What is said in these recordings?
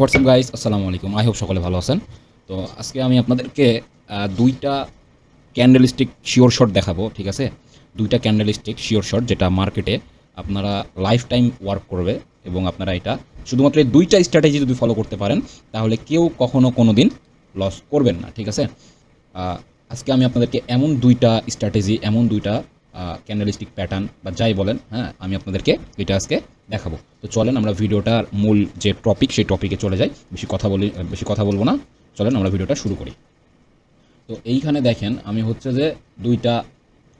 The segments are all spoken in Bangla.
হোয়াটসঅ্যাপ গাইস, আসসালামু আলাইকুম। আই হোপ সকলে ভালো আছেন। তো আজকে আমি আপনাদেরকে দুইটা ক্যান্ডেলস্টিক শিওর শট দেখাবো, ঠিক আছে? দুইটা ক্যান্ডেলস্টিক শিওর শট যেটা মার্কেটে আপনারা লাইফ টাইম ওয়ার্ক করবে এবং আপনারা এটা শুধুমাত্র এই দুইটা স্ট্র্যাটেজি যদি ফলো করতে পারেন তাহলে কেউ কখনো কোনো দিন লস করবেন না, ঠিক আছে? আজকে আমি আপনাদেরকে এমন দুইটা স্ট্র্যাটেজি, এমন দুইটা ক্যান্ডেলস্টিক প্যাটার্ন বা যাই বলেন, হ্যাঁ, আমি আপনাদেরকে এটা আজকে দেখাবো। তো চলেন আমরা ভিডিওটার মূল যে টপিক সেই টপিকে চলে যাই। বেশি কথা বলবো না, চলেন আমরা ভিডিওটা শুরু করি। তো এইখানে দেখেন আমি হচ্ছে যে দুইটা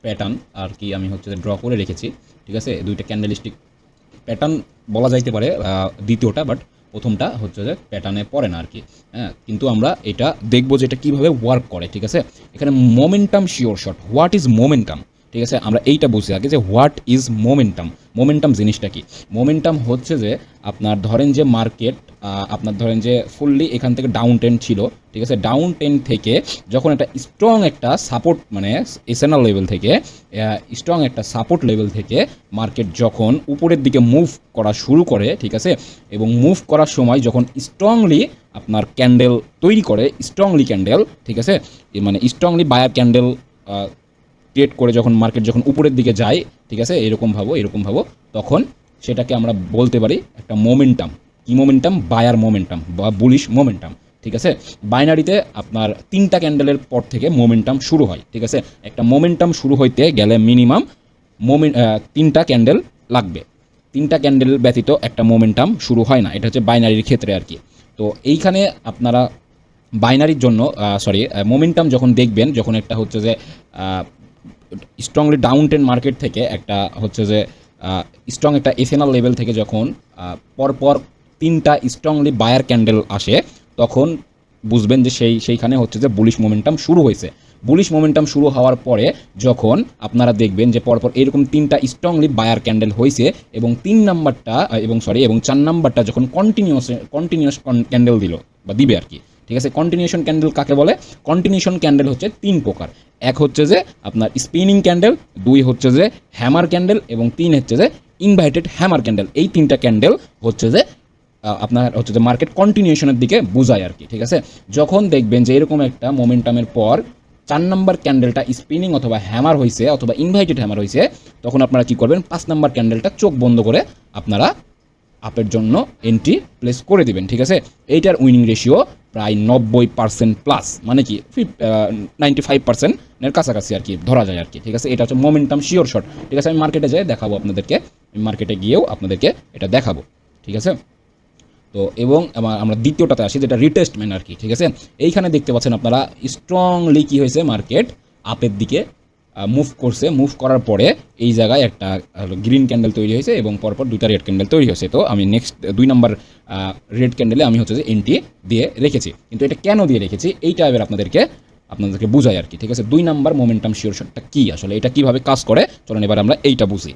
প্যাটার্ন আর কি আমি হচ্ছে যে ড্র করে রেখেছি, ঠিক আছে? দুইটা ক্যান্ডেলস্টিক প্যাটার্ন বলা যাইতে পারে দ্বিতীয়টা, বাট প্রথমটা হচ্ছে যে প্যাটার্নে পড়ে না আর কি। হ্যাঁ, কিন্তু আমরা এটা দেখবো যে এটা কীভাবে ওয়ার্ক করে, ঠিক আছে? এখানে momentum sure shot, what is momentum, ঠিক আছে? আমরা এইটা বুঝি আগে যে হোয়াট ইজ মোমেন্টাম। মোমেন্টাম জিনিসটা কি? মোমেন্টাম হচ্ছে যে আপনার ধরেন যে মার্কেট আপনার ধরেন যে ফুললি এখান থেকে ডাউন ট্রেন্ড ছিল, ঠিক আছে? ডাউন ট্রেন্ড থেকে যখন একটা স্ট্রং একটা সাপোর্ট মানে এসএনএল লেভেল থেকে স্ট্রং একটা সাপোর্ট লেভেল থেকে মার্কেট যখন উপরের দিকে মুভ করা শুরু করে, ঠিক আছে? এবং মুভ করার সময় যখন স্ট্রংলি আপনার ক্যান্ডেল তৈরি করে, স্ট্রংলি ক্যান্ডেল, ঠিক আছে? মানে স্ট্রংলি বায়ার ক্যান্ডেল ক্রিয়েট করে যখন মার্কেট যখন উপরের দিকে যায়, ঠিক আছে? এরকম ভাবো তখন সেটাকে আমরা বলতে পারি একটা মোমেন্টাম। কি মোমেন্টাম? বায়ার মোমেন্টাম বা বুলিশ মোমেন্টাম, ঠিক আছে? বাইনারিতে আপনার তিনটা ক্যান্ডেলের পর থেকে মোমেন্টাম শুরু হয়, ঠিক আছে? একটা মোমেন্টাম শুরু হইতে গেলে মিনিমাম তিনটা ক্যান্ডেল লাগবে। তিনটা ক্যান্ডেল ব্যতীত একটা মোমেন্টাম শুরু হয় না, এটা হচ্ছে বাইনারির ক্ষেত্রে আর কি। তো এইখানে আপনারা বাইনারির জন্য মোমেন্টাম যখন দেখবেন, যখন একটা হচ্ছে যে স্ট্রংলি ডাউন ট্রেন্ড মার্কেট থেকে একটা হচ্ছে যে স্ট্রং একটা এসএনএল লেভেল থেকে যখন পরপর তিনটা স্ট্রংলি বায়ার ক্যান্ডেল আসে, তখন বুঝবেন যে সেইখানে হচ্ছে যে বুলিশ মোমেন্টাম শুরু হয়েছে। বুলিশ মোমেন্টাম শুরু হওয়ার পরে যখন আপনারা দেখবেন যে পরপর এরকম তিনটা স্ট্রংলি বায়ার ক্যান্ডেল হয়েছে এবং এবং 4 নাম্বারটা যখন কন্টিনিউয়াস ক্যান্ডেল দিল বা দিবে আর কি, ঠিক আছে? কন্টিনিউশন ক্যান্ডেল কাকে বলে? কন্টিনিউশন ক্যান্ডেল হচ্ছে তিন প্রকার। এক হচ্ছে যে আপনার স্পিনিং ক্যান্ডেল, দুই হচ্ছে যে হ্যামার ক্যান্ডেল এবং তিন হচ্ছে যে ইনভাইটেড হ্যামার ক্যান্ডেল। এই তিনটা ক্যান্ডেল হচ্ছে যে আপনার হচ্ছে যে মার্কেট কন্টিনিউশনের দিকে বোঝায় আর কি, ঠিক আছে? যখন দেখবেন যে এরকম একটা মোমেন্টামের পর 4 নাম্বার ক্যান্ডেলটা স্পিনিং অথবা হ্যামার হয়েছে অথবা ইনভাইটেড হ্যামার হয়েছে, তখন আপনারা কি করবেন? 5 নাম্বার ক্যান্ডেলটা চোখ বন্ধ করে আপনারা আপের জন্য এন্ট্রি প্লেস করে দিবেন, ঠিক আছে? এইটার উইনিং রেশিও প্রায় 90% প্লাস, মানে কি 95%-এর কাছাকাছি আর কি ধরা যায় আর কি, ঠিক আছে? এটা হচ্ছে মোমেন্টাম শিওর শট, ঠিক আছে? আমি মার্কেটে যাই দেখাবো আপনাদেরকে, মার্কেটে গিয়েও আপনাদেরকে এটা দেখাবো, ঠিক আছে? তো এবং আমরা দ্বিতীয়টাতে আসি যেটা রিটেস্টমেন্ট আর কি, ঠিক আছে? এইখানে দেখতে পাচ্ছেন আপনারা স্ট্রংলি কি হয়েছে, মার্কেট আপের দিকে মুভ করছে। মুভ করার পরে এই জায়গায় একটা গ্রিন ক্যান্ডেল তৈরি হয়েছে এবং পরপর দুইটা রেড ক্যান্ডেল তৈরি হয়েছে। তো আমি নেক্সট 2 নাম্বার রেড ক্যান্ডেলে আমি হচ্ছে যে এন্ট্রি দিয়ে রেখেছি। কিন্তু এটা কেন দিয়ে রেখেছি এইটা এবার আপনাদেরকে বুঝাই আর কি, ঠিক আছে? 2 নাম্বার মোমেন্টাম শিওর শটটা কী, আসলে এটা কীভাবে কাজ করে, চলেন এবার আমরা এইটা বুঝি।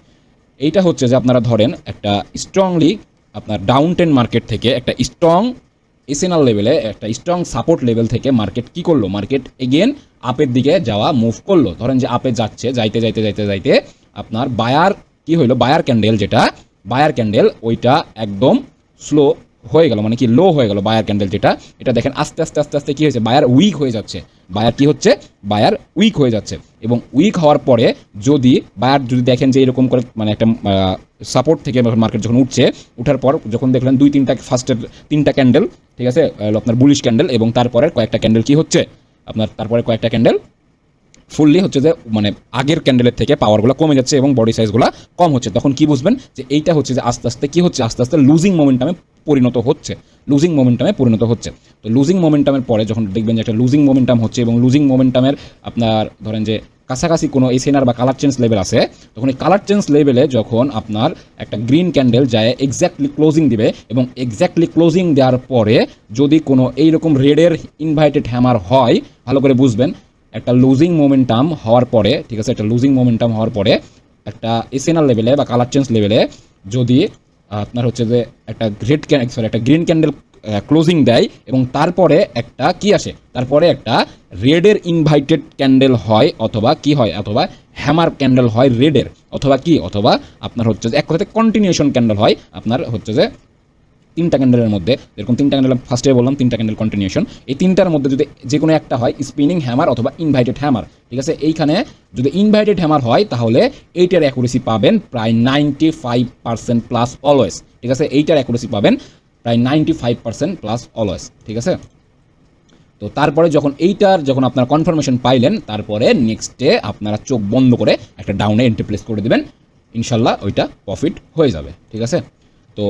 এইটা হচ্ছে যে আপনারা ধরেন একটা স্ট্রংলি আপনার ডাউন ট্রেন্ড মার্কেট থেকে একটা স্ট্রং এসএনএল লেভেলে একটা স্ট্রং সাপোর্ট লেভেল থেকে মার্কেট কি করলো? মার্কেট এগেন আপের দিকে যাওয়া মুভ করলো। ধরেন যে আপে যাচ্ছে, যাইতে আপনার বায়ার কি হইলো? বায়ার ক্যান্ডেল, যেটা বায়ার ক্যান্ডেল ওইটা একদম স্লো হয়ে গেল, মানে কি লো হয়ে গেল বায়ার ক্যান্ডেল যেটা। এটা দেখেন আস্তে আস্তে কি হয়েছে? বায়ার উইক হয়ে যাচ্ছে। বায়ার কি হচ্ছে? বায়ার উইক হয়ে যাচ্ছে। এবং উইক হওয়ার পরে বায়ার যদি দেখেন যে এরকম করে মানে একটা সাপোর্ট থেকে মার্কেট যখন উঠছে, উঠার পর যখন দেখলেন ফার্স্টের 3টা ক্যান্ডেল, ঠিক আছে, আপনার বুলিশ ক্যান্ডেল, এবং তারপরে কয়েকটা ক্যান্ডেল কি হচ্ছে আপনার, তারপরে কয়েকটা ক্যান্ডেল ফুললি হচ্ছে যে মানে আগের ক্যান্ডেলের থেকে পাওয়ারগুলো কমে যাচ্ছে এবং বডি সাইজগুলো কম হচ্ছে, তখন কি বুঝবেন? যে এইটা হচ্ছে যে আস্তে আস্তে কি হচ্ছে? আস্তে আস্তে লুজিং মোমেন্টামে পরিণত হচ্ছে। তো লুজিং মোমেন্টামের পরে যখন দেখবেন যে একটা লুজিং মোমেন্টাম হচ্ছে এবং লুজিং মোমেন্টামের আপনার ধরেন যে কাছাকাছি কোনো এসএনআর বা কালার চেঞ্জ লেভেল আছে, তখন এই কালার চেঞ্জ লেভেলে যখন আপনার একটা গ্রিন ক্যান্ডেল যায় এক্স্যাক্টলি ক্লোজিং দিবে, এবং এক্স্যাক্টলি ক্লোজিং দেওয়ার পরে যদি কোনো এইরকম রেডের ইনভাইটেড হ্যামার হয়, ভালো করে বুঝবেন, একটা লুজিং মোমেন্টাম হওয়ার পরে, ঠিক আছে, একটা লুজিং মোমেন্টাম হওয়ার পরে একটা এসএনআর লেভেলে বা কালার চেঞ্জ লেভেলে যদি আপনার হচ্ছে যে একটা গ্রিন ক্যান্ডেল ক্লোজিং দেয় এবং তারপরে একটা কি আসে? তারপরে একটা রেডের ইনভাইটেড ক্যান্ডেল হয়, অথবা কি হয়? অথবা হ্যামার ক্যান্ডেল হয় রেডের, অথবা আপনার হচ্ছে যে এক কথাতে কন্টিনিউশন ক্যান্ডেল হয় আপনার হচ্ছে যে তিনটা ক্যান্ডেলের মধ্যে, এরকম তিনটা ক্যান্ডেল ফার্স্টে বললাম, তিনটা ক্যান্ডেল কন্টিনিউশন, এই তিনটার মধ্যে যদি যে কোনো একটা হয় স্পিনিং হ্যামার অথবা ইনভাইটেড হ্যামার, ঠিক আছে, এইখানে যদি ইনভাইটেড হ্যামার হয় তাহলে এইটার অ্যাকুরেসি পাবেন প্রায় 95% প্লাস অলওয়েজ, ঠিক আছে, এইটার অ্যাকুরেসি পাবেন প্রায় 95% প্লাস অলওয়েজ, ঠিক আছে। তো তারপরে যখন আপনারা কনফার্মেশন পাইলেন, তারপরে নেক্সটে আপনারা চোখ বন্ধ করে একটা ডাউনে এন্ট্রি প্লেস করে দেবেন, ইনশাল্লাহ ওইটা প্রফিট হয়ে যাবে, ঠিক আছে। তো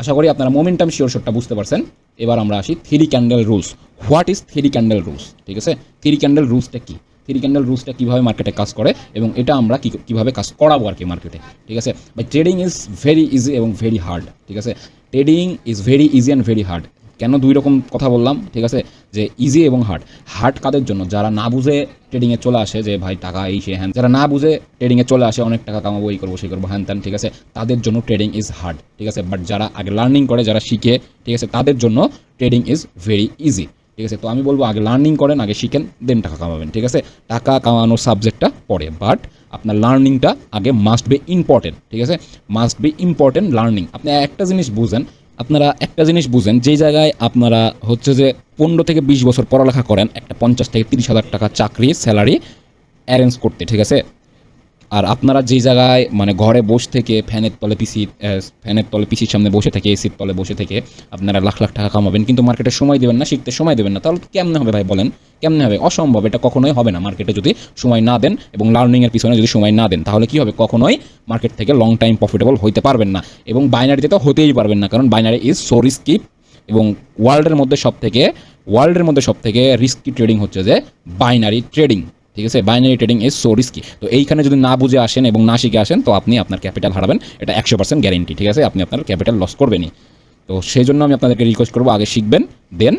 আশা করি আপনারা মোমেন্টাম শিওর শটটা বুঝতে পারছেন। এবার আমরা আসি three candle rules. What is three candle rules, ঠিক আছে, থ্রি ক্যান্ডেল রুলসটা কী, থ্রি ক্যান্ডেল রুলসটা কীভাবে মার্কেটে কাজ করে এবং এটা আমরা কীভাবে কাজ করাবো আর কি মার্কেটে, ঠিক আছে। By trading is very easy এবং ভেরি হার্ড, ঠিক আছে, trading is very easy and very hard. কেন দুই রকম কথা বললাম, ঠিক আছে, যে ইজি এবং হার্ড। হার্ড কাদের জন্য? যারা না বুঝে ট্রেডিংয়ে চলে আসে, যে ভাই টাকা এই সে হ্যান, যারা না বুঝে ট্রেডিংয়ে চলে আসে, অনেক টাকা কামাবো, এই করবো সেই করবো হ্যান ত্যান, ঠিক আছে, তাদের জন্য ট্রেডিং ইজ হার্ড, ঠিক আছে। বাট যারা আগে লার্নিং করে, যারা শিখে, ঠিক আছে, তাদের জন্য ট্রেডিং ইজ ভেরি ইজি, ঠিক আছে। তো আমি বলবো আগে লার্নিং করেন, আগে শিখেন, দেন টাকা কামাবেন, ঠিক আছে। টাকা কামানোর সাবজেক্টটা পরে, বাট আপনার লার্নিংটা আগে মাস্ট বি ইম্পর্টেন্ট, ঠিক আছে, মাস্ট বি ইম্পর্টেন্ট লার্নিং। আপনি একটা জিনিস বুঝেন, যেই জায়গায় আপনারা হচ্ছে যে 15 থেকে 20 বছর পড়ালেখা করেন একটা 50 থেকে 30 হাজার টাকা চাকরি স্যালারি অ্যারেঞ্জ করতে, ঠিক আছে, আর আপনারা যেই জায়গায় মানে ঘরে বসে থেকে ফ্যানের তলে পিসির সামনে বসে থেকে, এসির তলে বসে থেকে আপনারা লাখ লাখ টাকা কামাবেন, কিন্তু মার্কেটে সময় দেবেন না, শিখতে সময় দেবেন না, তাহলে কেমনে হবে ভাই বলেন, কেমনে হবে? অসম্ভব, এটা কখনোই হবে না। মার্কেটে যদি সময় না দেন এবং লার্নিংয়ের পিছনে যদি সময় না দেন, তাহলে কি হবে? কখনোই মার্কেট থেকে লং টাইম প্রফিটেবল হইতে পারবেন না, এবং বাইনারিতে তো হতেই পারবেন না, কারণ বাইনারি ইজ সো রিস্কি, এবং ওয়ার্ল্ডের মধ্যে সব থেকে রিস্কি ট্রেডিং হচ্ছে যে বাইনারি ট্রেডিং, ঠিক আছে। Binary trading is so risky. তো এইখানে যদি না বুঝে আসেন এবং না শিখে আসেন, তো আপনি আপনার ক্যাপিটাল হারাবেন, এটা 100% গ্যারেন্টি, ঠিক আছে, আপনি আপনার ক্যাপিটাল লস করবেনই। তো সেই জন্য আমি আপনাদেরকে রিকোয়েস্ট করবো, আগে শিখবেন, দেন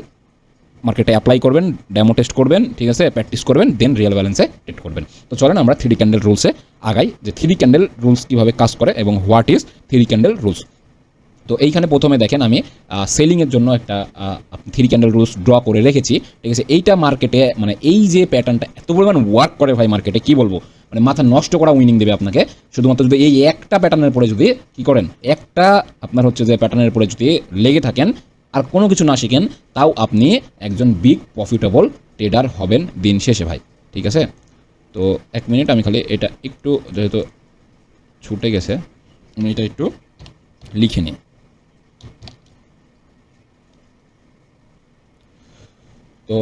মার্কেটে অ্যাপ্লাই করবেন, ডেমো টেস্ট করবেন, ঠিক আছে, প্র্যাকটিস করবেন, দেন রিয়েল ব্যালেন্সে ট্রেড করবেন। তো চলেন আমরা থ্রি ক্যান্ডেল রুলসে আগাই, যে থ্রি ক্যান্ডেল রুলস কীভাবে কাজ করে এবং what is three candle rules. তো এইখানে প্রথমে দেখেন আমি সেলিংয়ের জন্য একটা থ্রি ক্যান্ডেল রুলস ড্র করে রেখেছি, ঠিক আছে। এইটা মার্কেটে মানে এই যে প্যাটার্নটা এত পরিমাণ ওয়ার্ক করে ভাই মার্কেটে, কি বলবো, মানে মাথা নষ্ট করা উইনিং দেবে আপনাকে, শুধুমাত্র যদি এই একটা প্যাটার্নের পরে যদি কী করেন, একটা আপনার হচ্ছে যে প্যাটার্নের পরে যদি লেগে থাকেন আর কোনো কিছু না শিখেন, তাও আপনি একজন বিগ প্রফিটেবল ট্রেডার হবেন দিন শেষে ভাই, ঠিক আছে। তো এক মিনিট, আমি খালি এটা একটু যেহেতু ছুটে গেছে, আমি এটা একটু লিখে নিই। তো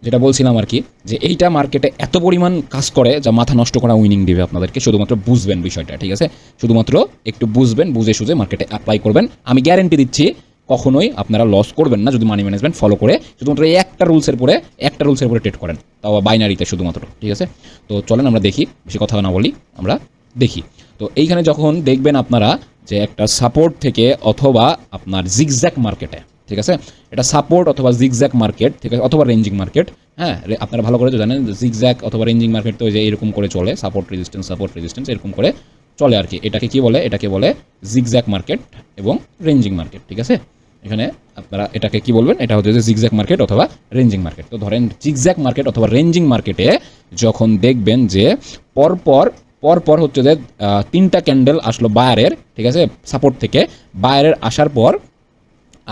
যেটা বলছিলাম আর কি, যে এইটা মার্কেটে এত পরিমাণ কাজ করে যা মাথা নষ্ট করা উইনিং দিবে আপনাদেরকে, শুধুমাত্র বুঝবেন বিষয়টা, ঠিক আছে, শুধুমাত্র একটু বুঝবেন, বুঝে সুঝে মার্কেটে অ্যাপ্লাই করবেন। আমি গ্যারেন্টি দিচ্ছি কখনোই আপনারা লস করবেন না যদি মানি ম্যানেজমেন্ট ফলো করে শুধুমাত্র এই একটা রুলসের পরে ট্রেড করেন, তাও বাইনারিতে শুধুমাত্র, ঠিক আছে। তো চলেন আমরা দেখি, বেশি কথা না বলি, আমরা দেখি। তো এইখানে যখন দেখবেন আপনারা যে একটা সাপোর্ট থেকে অথবা আপনার জিগজ্যাক মার্কেটে, ঠিক আছে, এটা সাপোর্ট অথবা জিগজ্যাক মার্কেট, ঠিক আছে, অথবা রেঞ্জিং মার্কেট, হ্যাঁ, আপনারা ভালো করে তো জানেন জিগজ্যাক অথবা রেঞ্জিং মার্কেট তো যে এরকম করে চলে, সাপোর্ট রেজিস্ট্যান্স এরকম করে চলে আর কি। এটাকে কি বলে? এটাকে বলে জিগজ্যাক মার্কেট এবং রেঞ্জিং মার্কেট, ঠিক আছে। এখানে আপনারা এটাকে কি বলবেন? এটা হচ্ছে যে জিগজ্যাক মার্কেট অথবা রেঞ্জিং মার্কেট। তো ধরেন জিগজ্যাক মার্কেট অথবা রেঞ্জিং মার্কেটে যখন দেখবেন যে পরপর হচ্ছে যে তিনটা ক্যান্ডেল আসলো বায়ারের, ঠিক আছে, সাপোর্ট থেকে বায়ারের আসার পর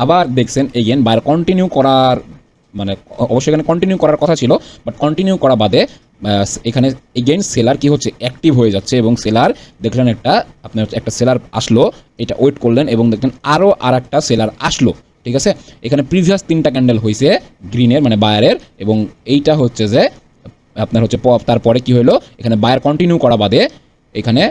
আবার দেখছেন এগেন বায়ার কন্টিনিউ করার, মানে অবশ্যই এখানে কন্টিনিউ করার কথা ছিল, বাট কন্টিনিউ করা বাদে এখানে এগেইন সেলার কি হচ্ছে, অ্যাক্টিভ হয়ে যাচ্ছে, এবং সেলার দেখলেন আপনার একটা সেলার আসলো, এটা ওয়েট করলেন এবং দেখলেন আরও আর একটা সেলার আসলো, ঠিক আছে। এখানে প্রিভিয়াস তিনটা ক্যান্ডেল হয়েছে গ্রিনের মানে বায়ারের, এবং এইটা হচ্ছে যে আপনার হচ্ছে তারপরে কি হলো, এখানে বায়ার কন্টিনিউ করা বাদে এখানে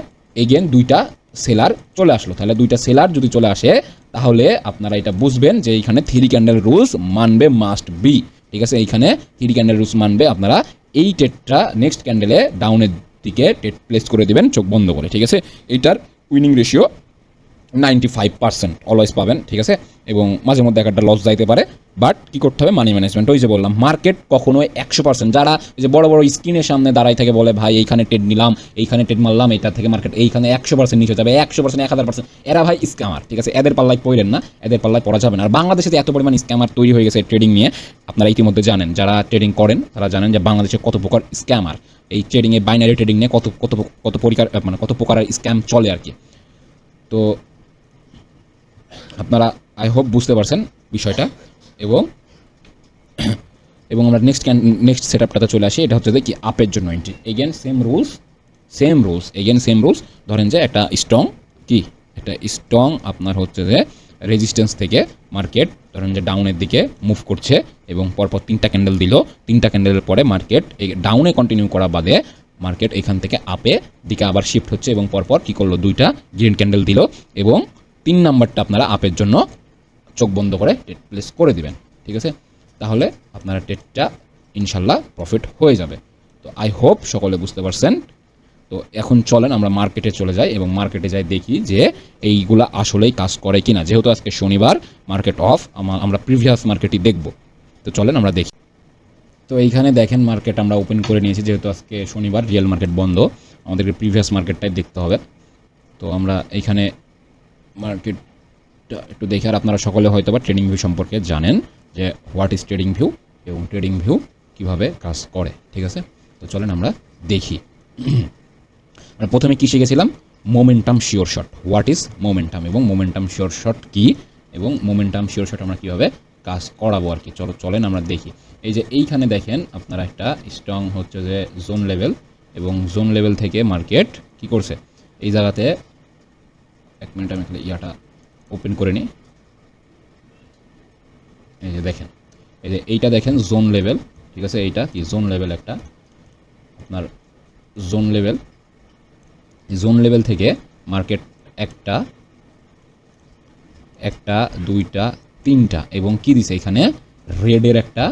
এগেন দুইটা সেলার চলে আসলো। তাহলে দুইটা সেলার যদি চলে আসে, তাহলে আপনারা এটা বুঝবেন যে এইখানে থ্রি ক্যান্ডেল রুলস মানবে, মাস্ট বি, ঠিক আছে। এইখানে থ্রি ক্যান্ডেল রুলস মানবে, আপনারা এই ট্রেডটা নেক্সট ক্যান্ডেলে ডাউনের দিকে ট্রেড প্লেস করে দেবেন চোখ বন্ধ করে, ঠিক আছে। এইটার উইনিং রেশিও 95% অলওয়েজ পাবেন, ঠিক আছে, এবং মাঝে মধ্যে একটা লস যাইতে পারে, বাট কী করতে হবে? Money management. ওই যে বললাম, মার্কেট কখনোই 100%, যারা এই যে বড় বড় স্ক্রিনের সামনে দাঁড়াই থেকে বলে ভাই এইখানে ট্রেড নিলাম, এইখানে ট্রেড মারলাম, এটা থেকে মার্কেট এইখানে 100% নিচে যাবে, 100%, 1000%, এরা ভাই স্ক্যামার, ঠিক আছে। এদের পাল্লায় পড়েন না, এদের পাল্লায় পড়া যাবে না। আর বাংলাদেশে এত পরিমাণ স্ক্যামার তৈরি হয়ে গেছে ট্রেডিং নিয়ে, আপনারা ইতিমধ্যে জানেন, যারা ট্রেডিং করেন তারা জানেন যে বাংলাদেশে কত প্রকার স্ক্যামার, এই ট্রেডিংয়ে বাইনারি ট্রেডিং নিয়ে কত প্রকার স্ক্যাম চলে আর কি। তো আপনারা আই হোপ বুঝতে পারছেন বিষয়টা। এবং এবং আমরা নেক্সট সেটআপটাতে চলে আসি। এটা হচ্ছে যে কি আপের জন্য এন্ট্রি, এগেন সেম রুলস। ধরেন যে একটা স্ট্রং কি একটা স্ট্রং আপনার হচ্ছে যে রেজিস্ট্যান্স থেকে মার্কেট ধরেন যে ডাউনের দিকে মুভ করছে এবং পরপর 3টা ক্যান্ডেল দিল। 3টা ক্যান্ডেলের পরে মার্কেট এই ডাউনে কন্টিনিউ করা বাদে মার্কেট এখান থেকে আপে দিকে আবার শিফট হচ্ছে এবং পরপর কী করলো, 2টা গ্রিন ক্যান্ডেল দিল এবং 3 নাম্বারটা আপনারা আপের জন্য চোখ বন্ধ করে ট্রেড প্লেস করে দিবেন। ঠিক আছে, তাহলে আপনারা ট্রেডটা ইনশাল্লাহ প্রফিট হয়ে যাবে। তো আই হোপ সকলে বুঝতে পারছেন। তো এখন চলেন আমরা মার্কেটে চলে যাই এবং মার্কেটে যাই দেখি যে এইগুলা আসলেই কাজ করে কিনা। যেহেতু আজকে শনিবার, মার্কেট অফ, আমরা প্রিভিয়াস মার্কেটই দেখব। তো চলেন আমরা দেখি। তো এইখানে দেখেন মার্কেট আমরা ওপেন করে নিয়েছি, যেহেতু আজকে শনিবার রিয়েল মার্কেট বন্ধ, আমাদেরকে প্রিভিয়াস মার্কেটটাই দেখতে হবে। তো আমরা এইখানে মার্কেটটা একটু দেখে, আর আপনারা সকলে হয়তো বা ট্রেডিং ভিউ সম্পর্কে জানেন যে হোয়াট ইজ ট্রেডিং ভিউ এবং ট্রেডিং ভিউ কীভাবে কাজ করে। ঠিক আছে, তো চলেন আমরা দেখি। আমরা প্রথমে কী শিখেছিলাম? Momentum sure shot. What is momentum এবং মোমেন্টাম শিওর শট কী এবং মোমেন্টাম শিওর শট আমরা কীভাবে কাজ করাবো আর কি। চলেন আমরা দেখি। এই যে এইখানে দেখেন আপনারা একটা স্ট্রং হচ্ছে যে জোন লেভেল, এবং জোন লেভেল থেকে মার্কেট কি করছে এই জায়গাতে। 1 মিনিট আমি ইয়াটা ওপেন করে নিই। এই যে দেখেন, এই যে এইটা দেখেন জোন লেভেল। ঠিক আছে, এইটা কি জোন লেভেল, একটা আপনার জোন লেভেল থেকে মার্কেট একটা 2টা 3টা এবং কি দিছে এখানে রেডের একটা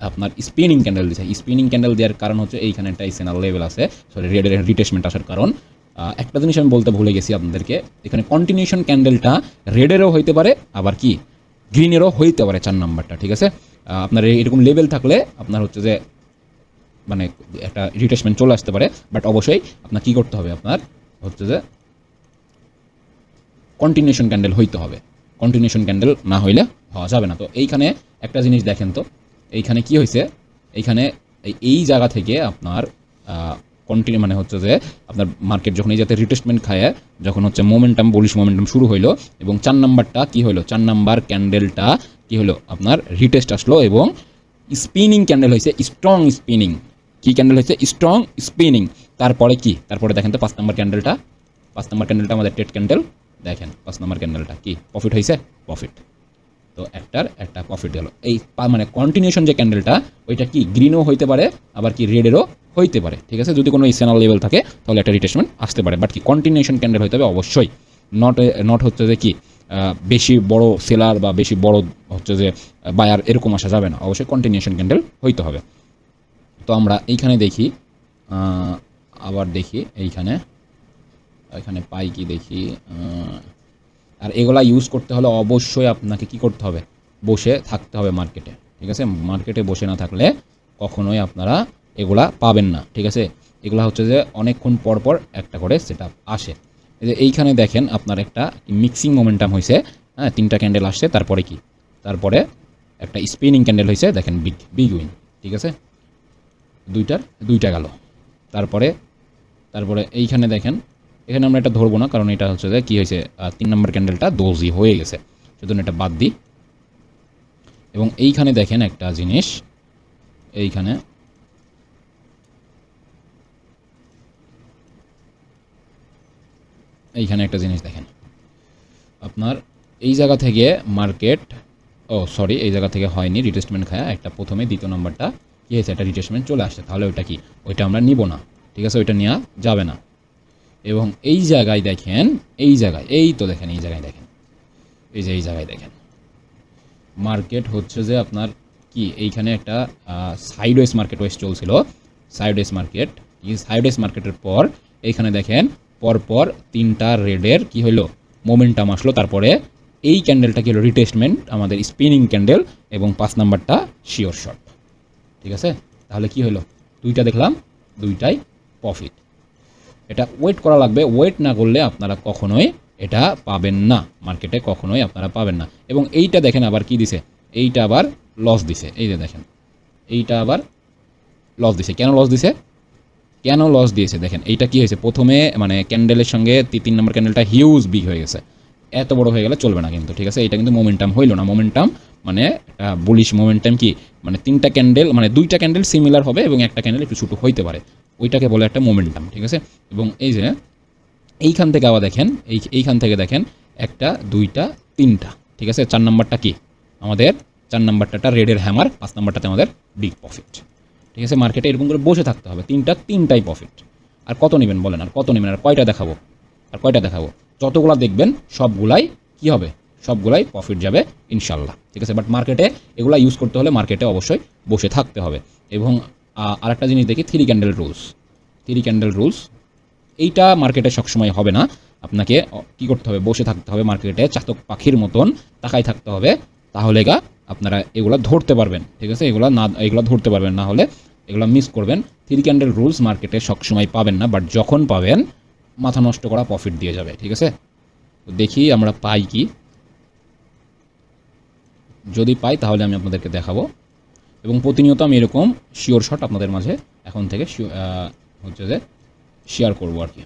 আপনার স্পিনিং ক্যান্ডেল দিছে। স্পিনিং ক্যান্ডেল দেওয়ার কারণ হচ্ছে এইখানে একটা সেনাল লেভেল আছে, সরি রেডের রিটেসমেন্ট আসার কারণ। একটা জিনিস আমি বলতে ভুলে গেছি আপনাদেরকে, এখানে কন্টিনিউশন ক্যান্ডেলটা রেডেরও হইতে পারে, আবার কি গ্রিনেরও হইতে পারে 4 নাম্বারটা। ঠিক আছে, আপনার এরকম লেভেল থাকলে আপনার হচ্ছে যে মানে একটা রিটেসমেন্ট চলে আসতে পারে, বাট অবশ্যই আপনার কী করতে হবে, আপনার হচ্ছে যে কন্টিনিউশন ক্যান্ডেল হইতে হবে। কন্টিনিউশন ক্যান্ডেল না হইলে হওয়া যাবে না। তো এইখানে একটা জিনিস দেখেন, তো এইখানে কি হয়েছে, এইখানে এই জায়গা থেকে আপনার মানে হচ্ছে যে আপনার মার্কেট যখন এই যাতে রিটেস্টমেন্ট খায়, যখন হচ্ছে মোমেন্টাম বুলিশ মোমেন্টাম শুরু হইলো এবং 4 নাম্বারটা কি হলো, 4 নাম্বার ক্যান্ডেলটা কি হলো আপনার রিটেস্ট আসলো এবং স্পিনিং ক্যান্ডেল হয়েছে, স্ট্রং স্পিনিং। কি ক্যান্ডেল হয়েছে? Strong spinning. তারপরে কি, তারপরে দেখেন তো 5 নাম্বার ক্যান্ডেলটা আমাদের ট্রেড ক্যান্ডেল। দেখেন 5 নাম্বার ক্যান্ডেলটা কি প্রফিট হয়েছে, প্রফিট। তো একটা প্রফিট গেল। এই মানে কন্টিনিউশন যে ক্যান্ডেলটা, ওইটা কি গ্রিনও হইতে পারে, আবার কি রেডেরও হইতে পারে। ঠিক আছে, যদি কোনো সেনাল লেভেল থাকে তাহলে একটা রিটেসমেন্ট আসতে পারে, বাট কি কন্টিনিউশন ক্যান্ডেল হইতে হবে অবশ্যই। নট হচ্ছে যে কি বেশি বড় সেলার বা বেশি বড় হচ্ছে যে বায়ার এরকম আসা যাবে না, অবশ্যই কন্টিনিউশন ক্যান্ডেল হইতে হবে। তো আমরা এইখানে দেখি, আবার দেখি এইখানে পাই কি দেখি। আর এগুলা ইউজ করতে হলে অবশ্যই আপনাকে কি করতে হবে, বসে থাকতে হবে মার্কেটে। ঠিক আছে, মার্কেটে বসে না থাকলে কখনোই আপনারা এগুলা পাবেন না। ঠিক আছে, এগুলা হচ্ছে যে অনেকক্ষণ পর পর একটা করে সেটআপ আসে। এই যে এইখানে দেখেন আপনার একটা মিক্সিং মোমেন্টাম হয়েছে, হ্যাঁ 3টা ক্যান্ডেল আসছে, তারপরে কি, তারপরে একটা স্পিনিং ক্যান্ডেল হয়েছে, দেখেন বিগ উইন। ঠিক আছে, দুইটা গেল। তারপরে এইখানে দেখেন, এখানে আমরা এটা ধরবো না, কারণ এটা হচ্ছে যে কী হয়েছে, 3 নম্বর ক্যান্ডেলটা দোজি হয়ে গেছে, সেজন্য এটা বাদ দিই। এবং এইখানে দেখেন একটা জিনিস, এইখানে একটা জিনিস দেখেন, আপনার এই জায়গা থেকে মার্কেট, এই জায়গা থেকে হয়নি, রিটেস্টমেন্ট খায় একটা, প্রথমে দ্বিতীয় নম্বরটা কী হয়েছে, একটা রিটেস্টমেন্ট চলে আসছে, তাহলে ওইটা কি, ওইটা আমরা নিব না। ঠিক আছে, ওইটা নেওয়া যাবে না। এবং এই জায়গায় দেখেন, এই জায়গায় দেখেন, এই জায়গায় দেখেন মার্কেট হচ্ছে যে আপনার কি, এইখানে একটা সাইডওয়েজ মার্কেট ওয়েস চলছিল, সাইডওয়েজ মার্কেটের পর এইখানে দেখেন পরপর 3টা রেডের কি হলো, মোমেন্টাম আসলো, তারপরে এই ক্যান্ডেলটা কি হলো, রিটেস্টমেন্ট আমাদের স্পিনিং ক্যান্ডেল, এবং 5 নাম্বারটা শিওর শট। ঠিক আছে, তাহলে কি হলো, 2টা দেখলাম, 2টাই প্রফিট। এটা ওয়েট করা লাগবে, ওয়েট না করলে আপনারা কখনোই এটা পাবেন না, মার্কেটে কখনোই আপনারা পাবেন না। এবং এইটা দেখেন আবার কি দিছে, এইটা আবার লস দিছে। এই যে দেখেন, এইটা আবার লস দিছে। কেন লস দিয়েছে দেখেন, এইটা কি হয়েছে, প্রথমে মানে ক্যান্ডেলের সঙ্গে 3 নম্বর ক্যান্ডেলটা হিউজ বিগ হয়ে গেছে, এত বড় হয়ে গেলে চলবে না কিন্তু, ঠিক আছে? এটা কিন্তু মোমেন্টাম হইল না। মোমেন্টাম মানে একটা বুলিশ মোমেন্টাম কি, মানে 3টা ক্যান্ডেল মানে 2টা ক্যান্ডেল সিমিলার হবে এবং একটা ক্যান্ডেল একটু ছোট হইতে পারে, ওইটাকে বলে একটা মোমেন্টাম, ঠিক আছে? এবং এই যে এইখান থেকে আবার দেখেন, এইখান থেকে দেখেন 1টা 2টা 3টা, ঠিক আছে? 4 নাম্বারটা কি আমাদের, 4 নাম্বারটা রেডের হ্যামার, 5 নাম্বারটাতে আমাদের বিগ প্রফিট, ঠিক আছে? মার্কেটে এরকম করে বসে থাকতে হবে, তিনটাই প্রফিট। আর কত নেবেন বলেন, আর কত নেবেন, আর কয়টা দেখাবো, আর কয়টা দেখাবো? যতগুলা দেখবেন সবগুলাই কি হবে, সবগুলাই প্রফিট যাবে ইনশাল্লাহ, ঠিক আছে? বাট মার্কেটে এগুলা ইউজ করতে হলে মার্কেটে অবশ্যই বসে থাকতে হবে। এবং আরেকটা জিনিস দেখি, 3 ক্যান্ডেল রুলস। 3 ক্যান্ডেল রুলস এইটা মার্কেটে সবসময় হবে না, আপনাকে কি করতে হবে, বসে থাকতে হবে মার্কেটে, চাতক পাখির মতন তাকাই থাকতে হবে, তাহলে আপনারা এগুলা ধরতে পারবেন, ঠিক আছে? এগুলা ধরতে পারবেন, না হলে এগুলো মিস করবেন। 3 ক্যান্ডেল রুলস মার্কেটে সবসময় পাবেন না, বাট যখন পাবেন মাথা নষ্ট করা প্রফিট দিয়ে যাবে, ঠিক আছে? তো দেখি আমরা পাই কি, যদি পাই তাহলে আমি আপনাদেরকে দেখাবো। এবং প্রতিনিয়ত আমি এরকম শিওর শট আপনাদের মাঝে এখন থেকে হচ্ছে যে শেয়ার করবো আর কি।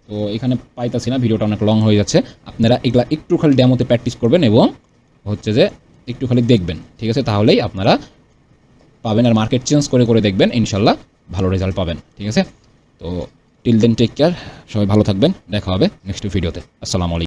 তো এখানে পাইতাছি না, ভিডিওটা অনেক লং হয়ে যাচ্ছে। আপনারা এগুলা একটু খালি ডেমোতে প্র্যাকটিস করবেন এবং হচ্ছে যে একটু খালি দেখবেন, ঠিক আছে? তাহলেই আপনারা পাবেন। আর মার্কেট চেঞ্জ করে করে দেখবেন, ইনশাল্লাহ ভালো রেজাল্ট পাবেন, ঠিক আছে? তো টিল দেন টেক কেয়ার, সবাই ভালো থাকবেন, দেখা হবে নেক্সট ভিডিওতে। আসসালামু আলাইকুম।